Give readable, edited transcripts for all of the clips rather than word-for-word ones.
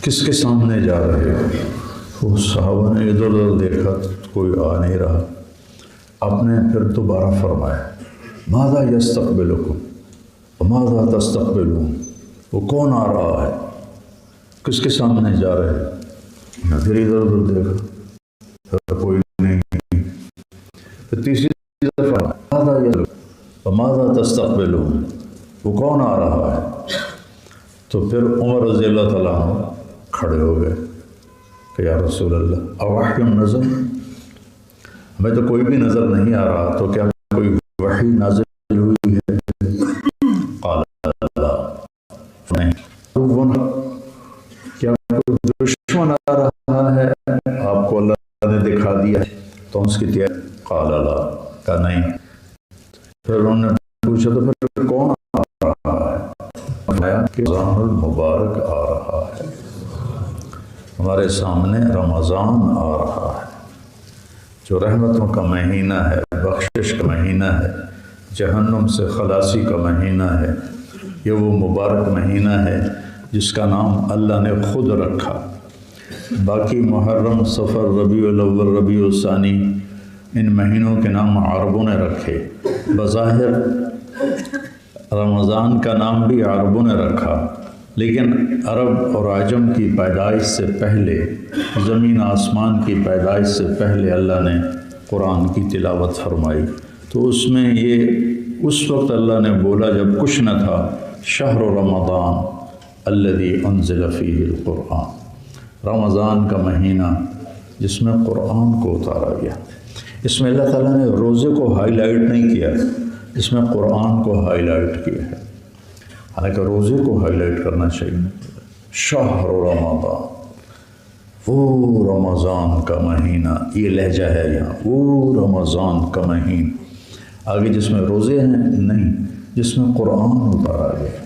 کس کے سامنے جا رہے ہو؟ وہ صحابہ نے ادھر ادھر دیکھا، کوئی آ نہیں رہا۔ آپ نے پھر دوبارہ فرمایا ماذا یستقبلکم وماذا تستقبلون، وہ کون آ رہا ہے، کس کے سامنے جا رہے ہیں؟ میں پھر ادھر ادھر دیکھا، پھر کوئی نہیں۔ پھر تیسری دفعہ ماذا یستقبلون وماذا تستقبلون، وہ کون آ رہا ہے؟ تو پھر عمر رضی اللہ تعالیٰ عنہ کھڑے ہو گئے کہ یا رسول اللہ اواحکم نظر، ہمیں تو کوئی بھی نظر نہیں آ رہا، تو کیا کوئی وحی نازل ہوئی ہے؟ قال اللہ نہیں۔ کیا کوئی دشمن آ رہا ہے آپ کو اللہ نے دکھا دیا ہے تو اس کی تیاری؟ قال اللہ کا نہیں۔ پھر انہوں نے پوچھا تو پھر کون آ رہا ہے؟ فرمایا کہ رمضان المبارک آ رہا ہے، ہمارے سامنے رمضان آ رہا ہے جو رحمتوں کا مہینہ ہے، بخشش کا مہینہ ہے، جہنم سے خلاصی کا مہینہ ہے۔ یہ وہ مبارک مہینہ ہے جس کا نام اللہ نے خود رکھا۔ باقی محرم، صفر، ربیع الاول، ربیع الثانی، ان مہینوں کے نام عربوں نے رکھے۔ بظاہر رمضان کا نام بھی عربوں نے رکھا، لیکن عرب اور عجم کی پیدائش سے پہلے، زمین آسمان کی پیدائش سے پہلے اللہ نے قرآن کی تلاوت فرمائی، تو اس میں یہ اس وقت اللہ نے بولا جب کچھ نہ تھا، شہر رمضان الذی انزل فیہ القرآن، رمضان کا مہینہ جس میں قرآن کو اتارا گیا۔ اس میں اللہ تعالیٰ نے روزے کو ہائی لائٹ نہیں کیا، اس میں قرآن کو ہائی لائٹ کیا ہے، حالانکہ روزے کو ہائی لائٹ کرنا چاہیے۔ شہر رمضان، وہ رمضان کا مہینہ، یہ لہجہ ہے یہاں، وہ رمضان کا مہینہ۔ آگے جس میں روزے ہیں نہیں، جس میں قرآن اتارا گیا،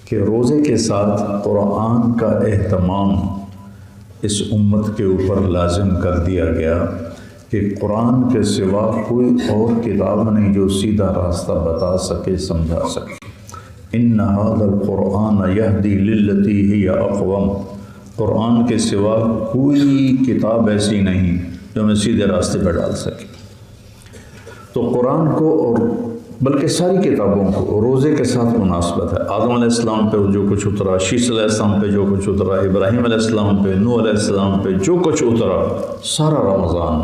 کہ روزے کے ساتھ قرآن کا اہتمام اس امت کے اوپر لازم کر دیا گیا کہ قرآن کے سوا کوئی اور کتاب نہیں جو سیدھا راستہ بتا سکے، سمجھا سکے۔ ان ھذا القرآن یہدی للتی ہی اقوم، قرآن کے سوا کوئی کتاب ایسی نہیں جو ہمیں سیدھے راستے پہ ڈال سکے۔ تو قرآن کو اور بلکہ ساری کتابوں کو روزے کے ساتھ مناسبت ہے۔ آدم علیہ السلام پہ جو کچھ اترا، شیس علیہ السلام پہ جو کچھ اترا، ابراہیم علیہ السلام پہ، نوح علیہ السلام پہ جو کچھ اترا، سارا رمضان۔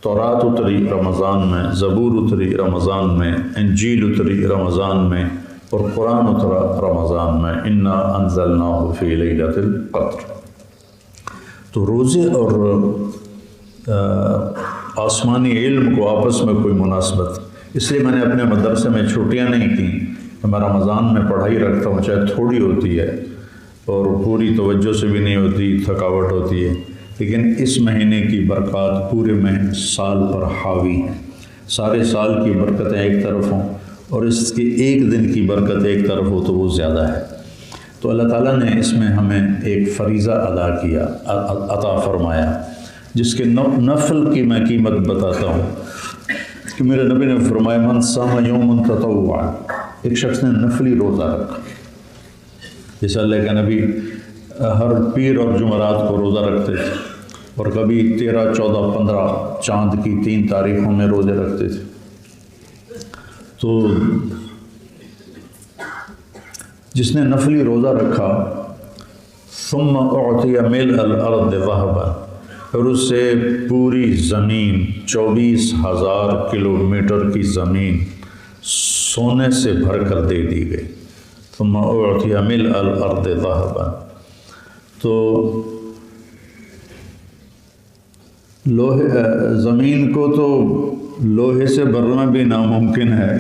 تورات اتری رمضان میں، زبور اتری رمضان میں، انجیل اتری رمضان میں، اور قرآن اترا رمضان میں۔ انا انزلناہ فی لیلۃ القدر۔ تو روزے اور آسمانی علم کو آپس میں کوئی مناسبت، اس لیے میں نے اپنے مدرسے میں چھٹیاں نہیں کی کہ میں رمضان میں پڑھائی رکھتا ہوں، چاہے تھوڑی ہوتی ہے اور پوری توجہ سے بھی نہیں ہوتی، تھکاوٹ ہوتی ہے، لیکن اس مہینے کی برکات پورے میں سال پر حاوی ہیں۔ سارے سال کی برکتیں ایک طرف ہوں اور اس کے ایک دن کی برکت ایک طرف ہو تو وہ زیادہ ہے۔ تو اللہ تعالیٰ نے اس میں ہمیں ایک فریضہ ادا کیا، عطا فرمایا، جس کے نفل کی میں قیمت بتاتا ہوں کہ میرے نبی نے فرمایا من صام یوما تطوعا، ایک شخص نے نفلی روزہ رکھا، جیسے اللہ کے نبی ہر پیر اور جمعرات کو روزہ رکھتے تھے، اور کبھی 13، 14، 15 چاند کی 3 تاریخوں میں روزے رکھتے تھے۔ تو جس نے نفلی روزہ رکھا، ثم اعطی ملء الارض ذهبا، پھر اس سے پوری زمین 24,000 کلومیٹر کی زمین سونے سے بھر کر دے دی گئی۔ ثم اعطی ملء الارض ذهبا، تو زمین کو تو لوہے سے بھرنا بھی ناممکن ہے،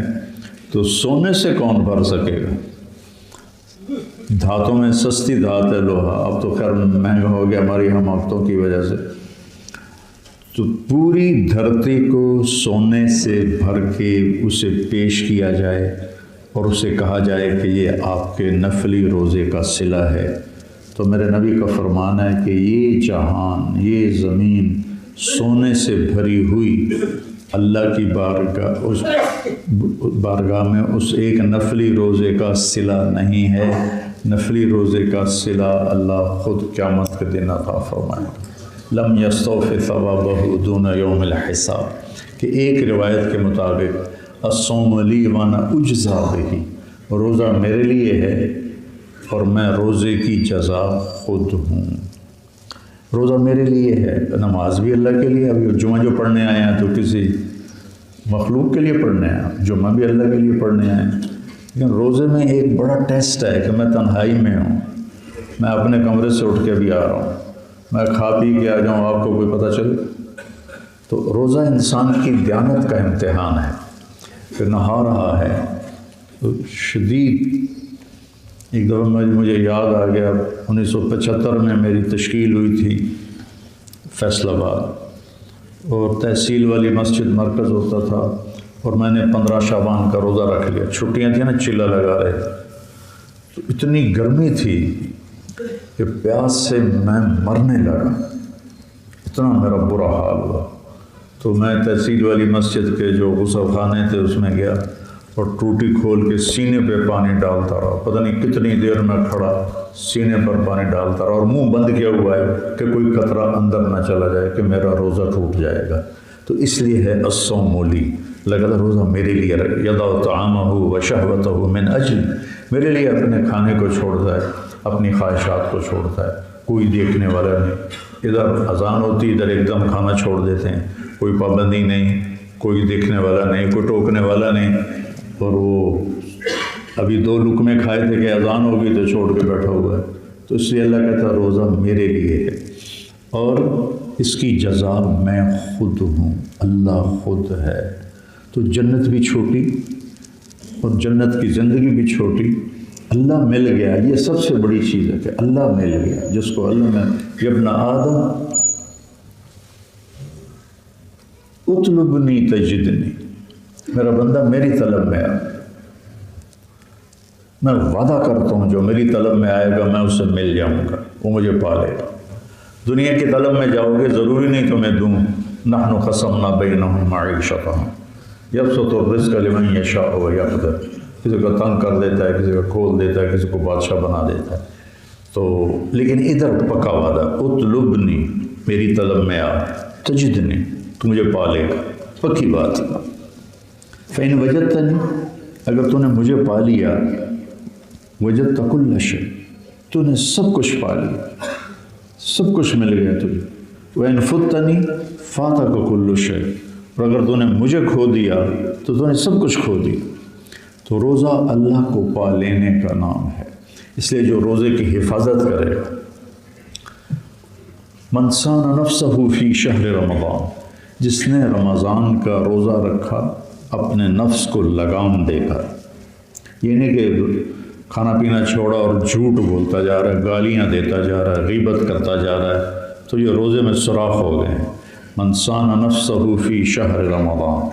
تو سونے سے کون بھر سکے گا؟ دھاتوں میں سستی دھات ہے لوہا، اب تو خیر مہنگا ہو گیا ہماری ہم آفتوں کی وجہ سے۔ تو پوری دھرتی کو سونے سے بھر کے اسے پیش کیا جائے اور اسے کہا جائے کہ یہ آپ کے نفلی روزے کا صلہ ہے، تو میرے نبی کا فرمان ہے کہ یہ جہان، یہ زمین سونے سے بھری ہوئی اللہ کی بارگاہ میں اس ایک نفلی روزے کا صلہ نہیں ہے نفلی روزے کا صلہ اللہ خود قیامت کے دن عطا فرمائے گا۔ لم یستوف ثوابہ دون یوم الحساب، کہ ایک روایت کے مطابق الصوم لی وانا اجزا بہ، روزہ میرے لیے ہے اور میں روزے کی جزا خود ہوں۔ روزہ میرے لیے ہے، نماز بھی اللہ کے لیے، ابھی جمعہ جو پڑھنے آئے ہیں تو کسی مخلوق کے لیے پڑھنے آئے ہیں، جمعہ بھی اللہ کے لیے پڑھنے آئے ہیں، لیکن روزے میں ایک بڑا ٹیسٹ ہے کہ میں تنہائی میں ہوں، میں اپنے کمرے سے اٹھ کے بھی آ رہا ہوں، میں کھا پی کے آ جاؤں، آپ کو کوئی پتہ چلے؟ تو روزہ انسان کی دیانت کا امتحان ہے کہ نہا رہا ہے تو شدید۔ ایک دفعہ مجھے یاد آ گیا 1975 میں میری تشکیل ہوئی تھی فیصل آباد، اور تحصیل والی مسجد مرکز ہوتا تھا، اور میں نے 15 شعبان کا روزہ رکھ لیا، چھٹیاں تھیں نا، چلہ لگا رہے تھے، تو اتنی گرمی تھی کہ پیاس سے میں مرنے لگا، اتنا میرا برا حال ہوا۔ تو میں تحصیل والی مسجد کے جو غسل خانے تھے اس میں گیا اور ٹوٹی کھول کے سینے پہ پانی ڈالتا رہا، پتہ نہیں کتنی دیر میں کھڑا سینے پر پانی ڈالتا رہا، اور منہ بند کیا ہوا ہے کہ کوئی قطرہ اندر نہ چلا جائے کہ میرا روزہ ٹوٹ جائے گا۔ تو اس لیے ہے الصوم لی، لگا روزہ میرے لیے، یدع طعامہ و شہوتہ من اجل، میرے لیے اپنے کھانے کو چھوڑتا ہے، اپنی خواہشات کو چھوڑتا ہے، کوئی دیکھنے والا نہیں۔ ادھر اذان ہوتی، ادھر ایک دم کھانا چھوڑ دیتے ہیں، کوئی پابندی نہیں، کوئی دیکھنے والا نہیں، کوئی ٹوکنے والا نہیں، اور وہ ابھی 2 لقمے کھائے تھے کہ اذان ہوگی تو چھوڑ کے بیٹھا ہوا ہے۔ تو اس لیے اللہ کہتا ہے روزہ میرے لیے ہے اور اس کی جزا میں خود ہوں، اللہ خود ہے۔ تو جنت بھی چھوٹی اور جنت کی زندگی بھی چھوٹی، اللہ مل گیا، یہ سب سے بڑی چیز ہے کہ اللہ مل گیا، جس کو اللہ میں ابن آدم اطلبنی تجدنی، میرا بندہ میری طلب میں آ، میں وعدہ کرتا ہوں جو میری طلب میں آئے گا میں اسے مل جاؤں گا، وہ مجھے پالے گا۔ دنیا کی طلب میں جاؤ گے، ضروری نہیں تمہیں دوں، نحن قسمنا بینہم معیشتہم یبسط الرزق لمن یشاء ویقدر، کسی کو تنگ کر دیتا ہے، کسی کو کھول دیتا ہے، کسی کو بادشاہ بنا دیتا ہے۔ تو لیکن ادھر پکا وعدہ، اطلبنی، میری طلب میں آ، تجدنی، تو مجھے پالے گا، پکی بات۔ فإن وجدتنی، اگر تو نے مجھے پا لیا، وجدت کل شیء، تو نے سب کچھ پا لیا، سب کچھ مل گیا تجھے۔ وإن فتنی فاتک کل شیء، اور اگر تو نے مجھے کھو دیا تو نے سب کچھ کھو دیا۔ تو روزہ اللہ کو پا لینے کا نام ہے، اس لیے جو روزے کی حفاظت کرے گا، من صان نفسہ فی شہر رمضان، جس نے رمضان کا روزہ رکھا اپنے نفس کو لگام دے کر، یہ نہیں کہ کھانا پینا چھوڑا اور جھوٹ بولتا جا رہا ہے، گالیاں دیتا جا رہا ہے، غیبت کرتا جا رہا ہے، تو یہ روزے میں سوراخ ہو گئے ہیں۔ من صان نفسہ فی شہر رمضان،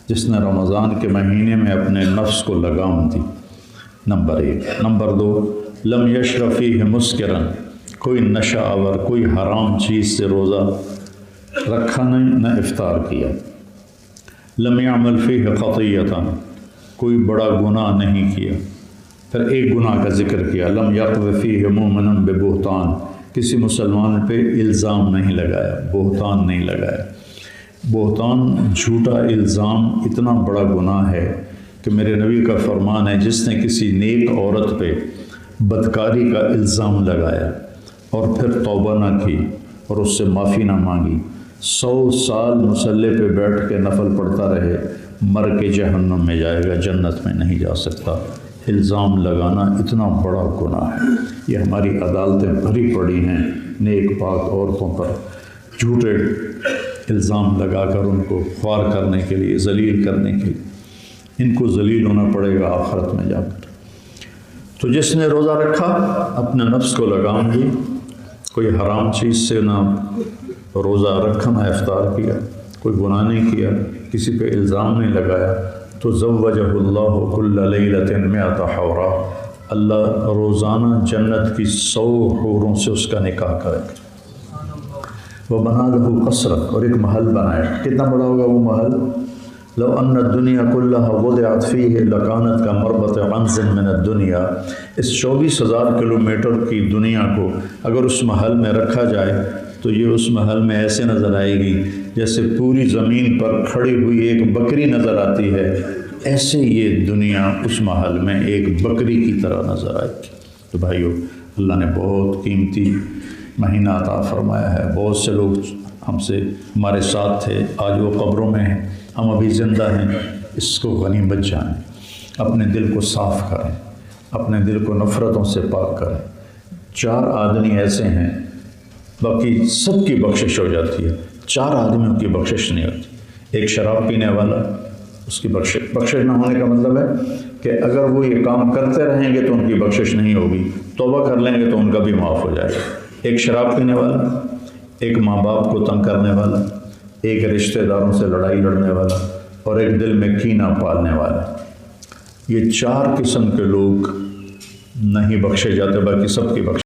جس نے رمضان کے مہینے میں اپنے نفس کو لگام دی، نمبر 1۔ نمبر 2، لم یشرب فیہ مسکرا، کوئی نشہ آور، کوئی حرام چیز سے روزہ رکھا نہیں، نہ افطار کیا۔ لم یعمل فیہ خطیۃ، کوئی بڑا گناہ نہیں کیا۔ پھر ایک گناہ کا ذکر کیا، لم یقذف فیہ مؤمنا ببہتان، کسی مسلمان پہ الزام نہیں لگایا، بہتان نہیں لگایا۔ بہتان، جھوٹا الزام اتنا بڑا گناہ ہے کہ میرے نبی کا فرمان ہے، جس نے کسی نیک عورت پہ بدکاری کا الزام لگایا اور پھر توبہ نہ کی اور اس سے معافی نہ مانگی، 100 سال مصلی پہ بیٹھ کے نفل پڑھتا رہے، مر کے جہنم میں جائے گا، جنت میں نہیں جا سکتا۔ الزام لگانا اتنا بڑا گناہ ہے۔ یہ ہماری عدالتیں بھری پڑی ہیں نیک پاک عورتوں پر، جھوٹے الزام لگا کر ان کو خوار کرنے کے لیے، ذلیل کرنے کے لیے۔ ان کو ذلیل ہونا پڑے گا آخرت میں جا کر۔ تو جس نے روزہ رکھا اپنے نفس کو لگام دی، کوئی حرام چیز سے نہ روزہ رکھا نہ افطار کیا، کوئی گناہ نہیں کیا، کسی پہ الزام نہیں لگایا، تو زوجہ اللہ کل لیلۃ 100 حورا، اللہ روزانہ جنت کی 100 حوروں سے اس کا نکاح کرے گا۔ وہ بنا لہو قصرا، اور ایک محل بنائے، کتنا بڑا ہوگا وہ محل؟ لو ان الدنیا کلھا وضعت فیہ لکانت کا مربط عنز من الدنیا، اس 24,000 کلومیٹر کی دنیا کو اگر اس محل میں رکھا جائے تو یہ اس محل میں ایسے نظر آئے گی جیسے پوری زمین پر کھڑی ہوئی ایک بکری نظر آتی ہے، ایسے یہ دنیا اس محل میں ایک بکری کی طرح نظر آئے گی۔ تو بھائیو، اللہ نے بہت قیمتی مہینہ عطا فرمایا ہے۔ بہت سے لوگ ہم سے ہمارے ساتھ تھے، آج وہ قبروں میں ہیں، ہم ابھی زندہ ہیں، اس کو غنیمت جانیں، اپنے دل کو صاف کریں، اپنے دل کو نفرتوں سے پاک کریں۔ 4 آدمی ایسے ہیں، باقی سب کی بخشش ہو جاتی ہے، 4 آدمیوں کی بخشش نہیں ہوتی۔ ایک شراب پینے والا، اس کی بخشش نہ ہونے کا مطلب ہے کہ اگر وہ یہ کام کرتے رہیں گے تو ان کی بخشش نہیں ہوگی، توبہ کر لیں گے تو ان کا بھی معاف ہو جائے گا۔ ایک شراب پینے والا، ایک ماں باپ کو تنگ کرنے والا، ایک رشتہ داروں سے لڑائی لڑنے والا، اور ایک دل میں کینہ پالنے والا، یہ 4 قسم کے لوگ نہیں بخشے جاتے، باقی سب کی بخشش